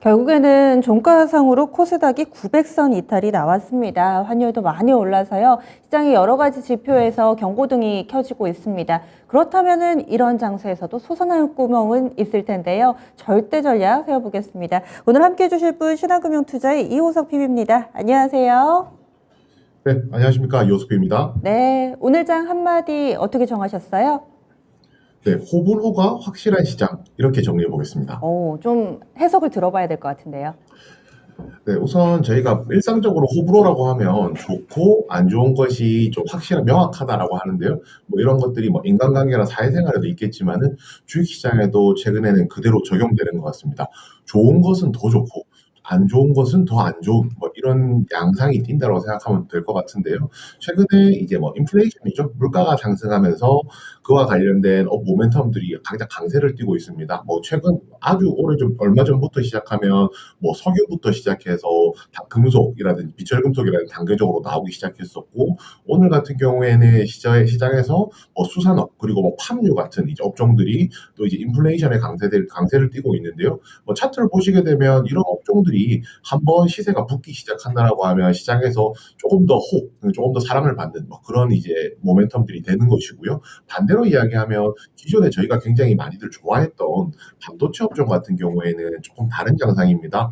결국에는 종가상으로 코스닥이 900선 이탈이 나왔습니다. 환율도 많이 올라서요. 시장의 여러 가지 지표에서 경고등이 켜지고 있습니다. 그렇다면은 이런 장세에서도 솟아날 구멍은 있을 텐데요. 절대 전략 세워보겠습니다. 오늘 함께해 주실 분 신한금융투자의 이호석 PB입니다. 안녕하세요. 네, 안녕하십니까. 이호섭입니다. 네, 오늘 장 한마디 어떻게 정하셨어요? 네, 호불호가 확실한 시장 이렇게 정리해 보겠습니다. 좀 해석을 들어봐야 될 것 같은데요. 네, 우선 저희가 일상적으로 호불호라고 하면 좋고 안 좋은 것이 좀 명확하다라고 하는데요. 뭐 이런 것들이 뭐 인간관계나 사회생활에도 있겠지만은 주식시장에도 최근에는 그대로 적용되는 것 같습니다. 좋은 것은 더 좋고 안 좋은 것은 더 안 좋은 뭐 이런 양상이 띈다고 생각하면 될 것 같은데요. 최근에 이제 뭐 인플레이션이죠. 물가가 상승하면서 그와 관련된 모멘텀들이 각자 강세를 띠고 있습니다. 뭐 최근 아주 오래전 얼마 전부터 시작하면 뭐 석유부터 시작해서 금속이라든지 비철금속이라든지 단계적으로 나오기 시작했었고 오늘 같은 경우에는 시장에서 뭐 수산업 그리고 뭐 팜유 같은 이제 업종들이 또 이제 인플레이션의 강세를 띠고 있는데요. 뭐 차트를 보시게 되면 이런 업종들이 한번 시세가 붙기 시작한다라고 하면 시장에서 조금 더 사랑을 받는 뭐 그런 이제 모멘텀들이 되는 것이고요. 반대로 이야기하면 기존에 저희가 굉장히 많이들 좋아했던 반도체 업종 같은 경우에는 조금 다른 양상입니다.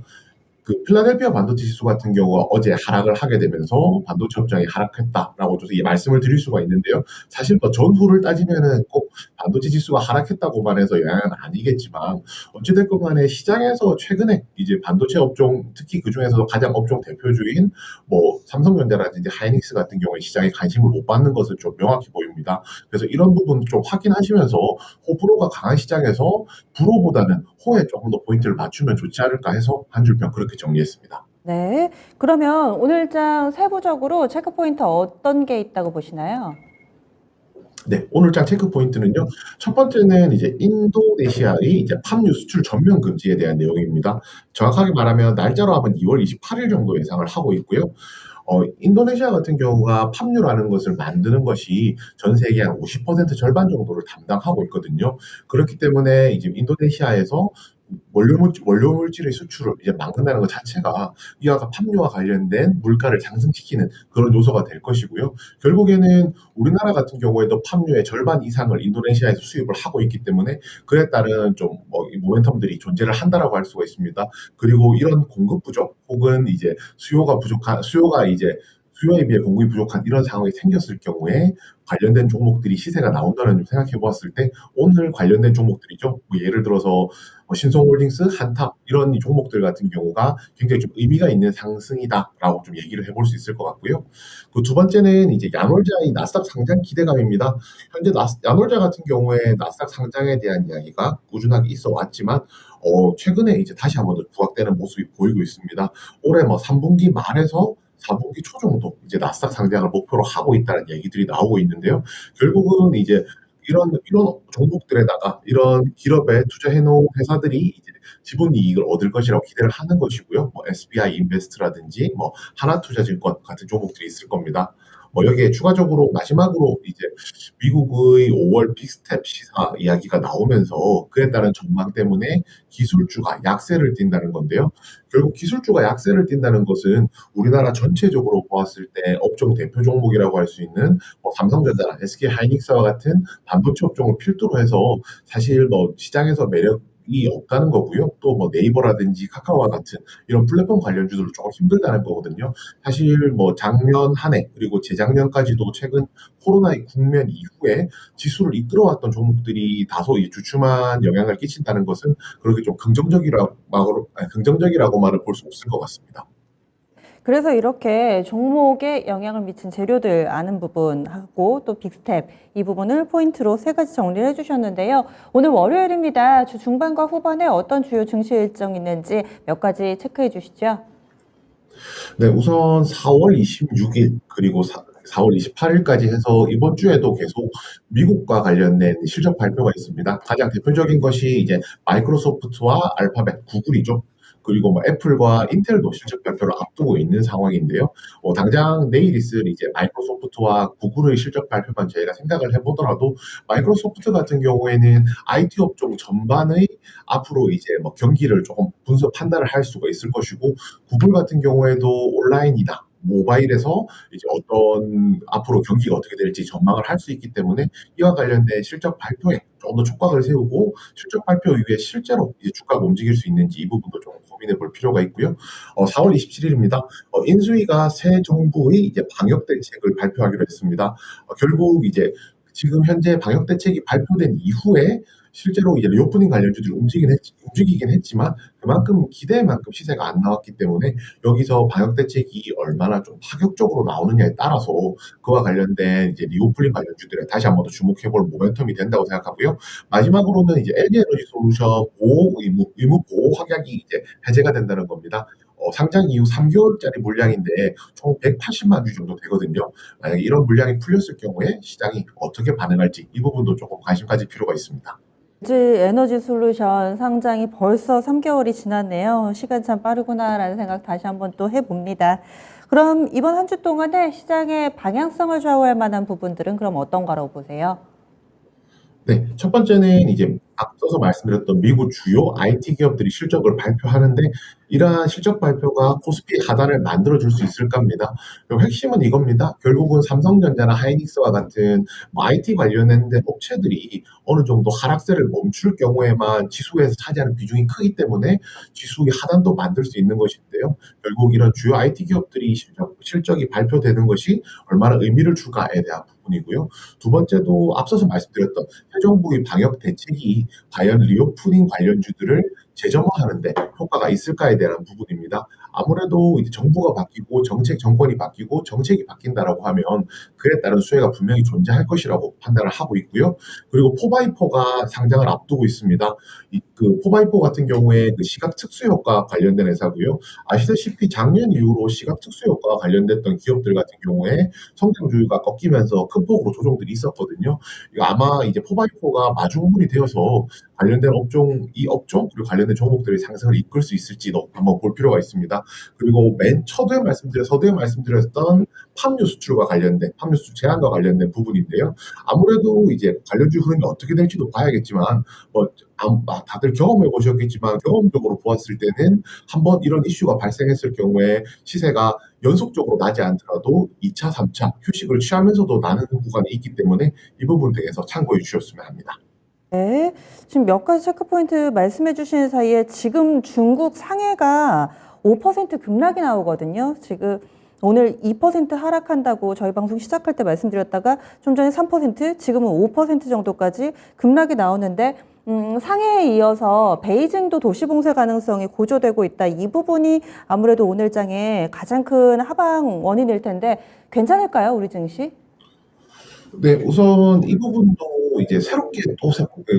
그 필라델피아 반도체 지수 같은 경우가 어제 하락을 하게 되면서 반도체 업종이 하락했다라고 좀 말씀을 드릴 수가 있는데요. 사실 뭐 전후를 따지면은 꼭 반도체 지수가 하락했다고만 해서 영향은 아니겠지만 어찌됐건 간에 시장에서 최근에 이제 반도체 업종 특히 그중에서도 가장 업종 대표주인 뭐 삼성전자라든지 하이닉스 같은 경우에 시장에 관심을 못 받는 것은 좀 명확히 보입니다. 그래서 이런 부분 좀 확인하시면서 호불호가 강한 시장에서 불호보다는 호에 조금 더 포인트를 맞추면 좋지 않을까 해서 한 줄평 그렇게 정리했습니다. 네. 그러면 오늘 장 세부적으로 체크 포인트 어떤 게 있다고 보시나요? 네, 오늘장 체크 포인트는요. 첫 번째는 이제 인도네시아의 이제 팜유 수출 전면 금지에 대한 내용입니다. 정확하게 말하면 날짜로 하면 2월 28일 정도 예상을 하고 있고요. 인도네시아 같은 경우가 팜유라는 것을 만드는 것이 전 세계 한 50% 절반 정도를 담당하고 있거든요. 그렇기 때문에 이제 인도네시아에서 원료 물질의 수출을 이제 막는다는 것 자체가 이와 팜유와 관련된 물가를 상승시키는 그런 요소가 될 것이고요. 결국에는 우리나라 같은 경우에도 팜유의 절반 이상을 인도네시아에서 수입을 하고 있기 때문에 그에 따른 좀 뭐 모멘텀들이 존재를 한다라고 할 수가 있습니다. 그리고 이런 공급 부족 혹은 이제 수요에 비해 공급이 부족한 이런 상황이 생겼을 경우에 관련된 종목들이 시세가 나온다는 좀 생각해 보았을 때 오늘 관련된 종목들이죠. 뭐 예를 들어서 신성홀딩스, 한탑 이런 종목들 같은 경우가 굉장히 좀 의미가 있는 상승이다라고 좀 얘기를 해볼 수 있을 것 같고요. 그 두 번째는 이제 야놀자의 나스닥 상장 기대감입니다. 현재 야놀자 같은 경우에 나스닥 상장에 대한 이야기가 꾸준하게 있어 왔지만 최근에 이제 다시 한번 더 부각되는 모습이 보이고 있습니다. 올해 뭐 3분기 말에서 4분기 초 정도 이제 나스닥 상장을 목표로 하고 있다는 얘기들이 나오고 있는데요. 결국은 이제 이런 종목들에다가 이런 기업에 투자해 놓은 회사들이 이제 지분 이익을 얻을 것이라고 기대를 하는 것이고요. 뭐 SBI 인베스트라든지 뭐 하나투자증권 같은 종목들이 있을 겁니다. 뭐 여기에 추가적으로 마지막으로 이제 미국의 5월 빅스텝 시사 이야기가 나오면서 그에 따른 전망 때문에 기술주가 약세를 띈다는 건데요. 결국 기술주가 약세를 띈다는 것은 우리나라 전체적으로 보았을 때 업종 대표 종목이라고 할 수 있는 뭐 삼성전자나 SK 하이닉스와 같은 반도체 업종을 필두로 해서 사실 뭐 시장에서 매력이 없다는 거고요. 또 뭐 네이버라든지 카카오와 같은 이런 플랫폼 관련주들도 조금 힘들다는 거거든요. 사실 뭐 작년 한 해 그리고 재작년까지도 최근 코로나의 국면 이후에 지수를 이끌어왔던 종목들이 다소 이 주춤한 영향을 끼친다는 것은 그렇게 좀 긍정적이라고만은 볼 수 없을 것 같습니다. 그래서 이렇게 종목에 영향을 미친 재료들 아는 부분하고 또 빅스텝 이 부분을 포인트로 세 가지 정리를 해주셨는데요. 오늘 월요일입니다. 주 중반과 후반에 어떤 주요 증시 일정 있는지 몇 가지 체크해 주시죠. 네, 우선 4월 26일 그리고 4월 28일까지 해서 이번 주에도 계속 미국과 관련된 실적 발표가 있습니다. 가장 대표적인 것이 이제 마이크로소프트와 알파벳, 구글이죠. 그리고 뭐 애플과 인텔도 실적 발표를 앞두고 있는 상황인데요. 당장 내일 있을 이제 마이크로소프트와 구글의 실적 발표만 저희가 생각을 해보더라도 마이크로소프트 같은 경우에는 IT 업종 전반의 앞으로 이제 뭐 경기를 조금 분석 판단을 할 수가 있을 것이고 구글 같은 경우에도 온라인이나 모바일에서 이제 어떤 앞으로 경기가 어떻게 될지 전망을 할 수 있기 때문에 이와 관련된 실적 발표에 조금 더 촉각을 세우고 실적 발표 이후에 실제로 이제 주가가 움직일 수 있는지 이 부분도 좀 고민해 볼 필요가 있고요. 4월 27일입니다. 인수위가 새 정부의 이제 방역 대책을 발표하기로 했습니다. 결국 이제 지금 현재 방역 대책이 발표된 이후에 실제로 이제 리오프닝 관련주들이 움직이긴 했지만 그만큼 기대만큼 시세가 안 나왔기 때문에 여기서 방역 대책이 얼마나 좀 파격적으로 나오느냐에 따라서 그와 관련된 이제 리오프닝 관련주들에 다시 한번 더 주목해볼 모멘텀이 된다고 생각하고요. 마지막으로는 이제 LG에너지 솔루션 보호 의무 보호 확약이 이제 해제가 된다는 겁니다. 상장 이후 3개월짜리 물량인데 총 180만 주 정도 되거든요. 만약에 이런 물량이 풀렸을 경우에 시장이 어떻게 반응할지 이 부분도 조금 관심 가질 필요가 있습니다. LG 에너지 솔루션 상장이 벌써 3개월이 지났네요. 시간 참 빠르구나라는 생각 다시 한번 또 해봅니다. 그럼 이번 한 주 동안에 시장의 방향성을 좌우할 만한 부분들은 그럼 어떤 거라고 보세요? 네, 첫 번째는 이제 앞서서 말씀드렸던 미국 주요 IT 기업들이 실적을 발표하는데 이러한 실적 발표가 코스피 하단을 만들어줄 수 있을까 합니다. 그리고 핵심은 이겁니다. 결국은 삼성전자나 하이닉스와 같은 뭐 IT 관련된 업체들이 어느 정도 하락세를 멈출 경우에만 지수에서 차지하는 비중이 크기 때문에 지수의 하단도 만들 수 있는 것인데요. 결국 이런 주요 IT 기업들이 실적이 발표되는 것이 얼마나 의미를 줄까에 대한 부분이고요. 두 번째도 앞서서 말씀드렸던 새 정부의 방역 대책이 과연 리오프닝 관련주들을 재점화하는데 효과가 있을까에 대한 부분입니다. 아무래도 이제 정부가 바뀌고 정권이 바뀌고 정책이 바뀐다라고 하면 그에 따른 수혜가 분명히 존재할 것이라고 판단을 하고 있고요. 그리고 포바이포가 상장을 앞두고 있습니다. 그 포바이포 같은 경우에 그 시각 특수 효과 관련된 회사고요. 아시다시피 작년 이후로 시각 특수 효과와 관련됐던 기업들 같은 경우에 성장주가 꺾이면서 큰 폭으로 조정들이 있었거든요. 이거 아마 이제 포바이포가 마중물이 되어서 관련된 이 업종 그리고 관련된 종목들의 상승을 이끌 수 있을지도 한번 볼 필요가 있습니다. 그리고 서두에 말씀드렸던 팜유 수출과 관련된 팜유 수출 제한과 관련된 부분인데요. 아무래도 이제 관련주 흐름이 어떻게 될지도 봐야겠지만 다들 경험해 보셨겠지만 경험적으로 보았을 때는 한번 이런 이슈가 발생했을 경우에 시세가 연속적으로 나지 않더라도 2차, 3차 휴식을 취하면서도 나는 구간이 있기 때문에 이 부분 등에서 참고해 주셨으면 합니다. 네. 지금 몇 가지 체크 포인트 말씀해 주시는 사이에 지금 중국 상해가 5% 급락이 나오거든요. 지금 오늘 2% 하락한다고 저희 방송 시작할 때 말씀드렸다가 좀 전에 3%, 지금은 5% 정도까지 급락이 나오는데 상해에 이어서 베이징도 도시 봉쇄 가능성이 고조되고 있다. 이 부분이 아무래도 오늘 장에 가장 큰 하방 원인일 텐데 괜찮을까요, 우리 증시? 네, 우선 이 부분도 이제 새롭게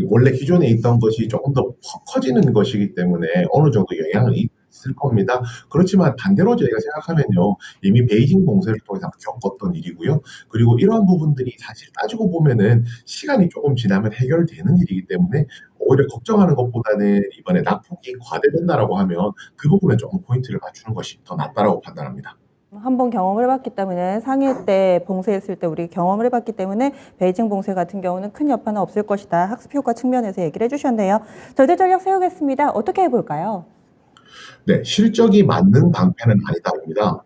원래 기존에 있던 것이 조금 더 커지는 것이기 때문에 어느 정도 영향을 있을 겁니다. 그렇지만 반대로 저희가 생각하면요, 이미 베이징 봉쇄를 통해서 겪었던 일이고요. 그리고 이러한 부분들이 사실 따지고 보면은 시간이 조금 지나면 해결되는 일이기 때문에 오히려 걱정하는 것보다는 이번에 낙폭이 과대된다라고 하면 그 부분에 조금 포인트를 맞추는 것이 더 낫다라고 판단합니다. 한번 경험을 해봤기 때문에 상해 때 봉쇄했을 때 우리 경험을 해봤기 때문에 베이징 봉쇄 같은 경우는 큰 여파는 없을 것이다. 학습 효과 측면에서 얘기를 해주셨네요. 절대 전략 세우겠습니다. 어떻게 해볼까요? 네, 실적이 맞는 방패는 아니다입니다.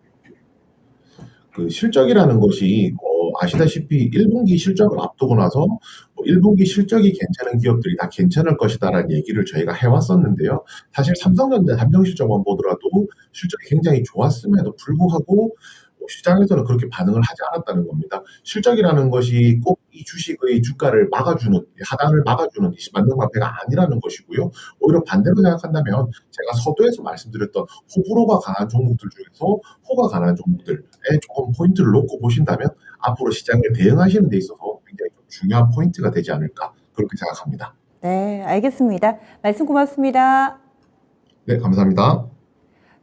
그 실적이라는 것이 아시다시피 1분기 실적을 앞두고 나서 1분기 실적이 괜찮은 기업들이 다 괜찮을 것이다라는 얘기를 저희가 해왔었는데요. 사실 삼성전자 잠정 실적만 보더라도 실적이 굉장히 좋았음에도 불구하고 시장에서는 그렇게 반응을 하지 않았다는 겁니다. 실적이라는 것이 꼭 이 주식의 주가를 막아주는, 하단을 막아주는 만능 방패가 아니라는 것이고요. 오히려 반대로 생각한다면 제가 서두에서 말씀드렸던 호불호가 강한 종목들 중에서 호가 강한 종목들에 조금 포인트를 놓고 보신다면 앞으로 시장을 대응하시는 데 있어서 굉장히 좀 중요한 포인트가 되지 않을까 그렇게 생각합니다. 네, 알겠습니다. 말씀 고맙습니다. 네, 감사합니다.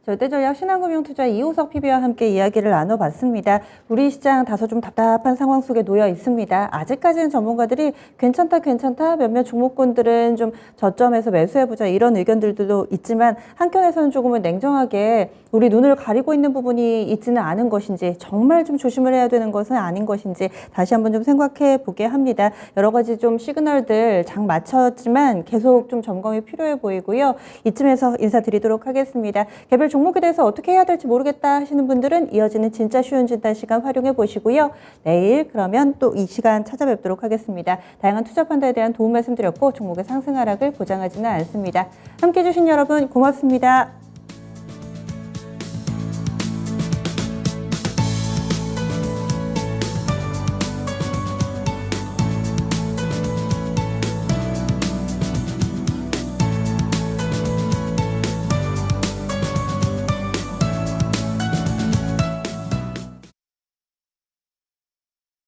절대전략 신한금융투자 이호석 PB와 함께 이야기를 나눠봤습니다. 우리 시장 다소 좀 답답한 상황 속에 놓여 있습니다. 아직까지는 전문가들이 괜찮다 몇몇 종목군들은 좀 저점에서 매수해보자 이런 의견들도 있지만 한켠에서는 조금은 냉정하게 우리 눈을 가리고 있는 부분이 있지는 않은 것인지 정말 좀 조심을 해야 되는 것은 아닌 것인지 다시 한번 좀 생각해 보게 합니다. 여러 가지 좀 시그널들 장 맞췄지만 계속 좀 점검이 필요해 보이고요. 이쯤에서 인사드리도록 하겠습니다. 개별 종목에 대해서 어떻게 해야 될지 모르겠다 하시는 분들은 이어지는 진짜 쉬운 진단 시간 활용해 보시고요. 내일 그러면 또 이 시간 찾아뵙도록 하겠습니다. 다양한 투자 판단에 대한 도움 말씀드렸고 종목의 상승 하락을 보장하지는 않습니다. 함께해 주신 여러분 고맙습니다.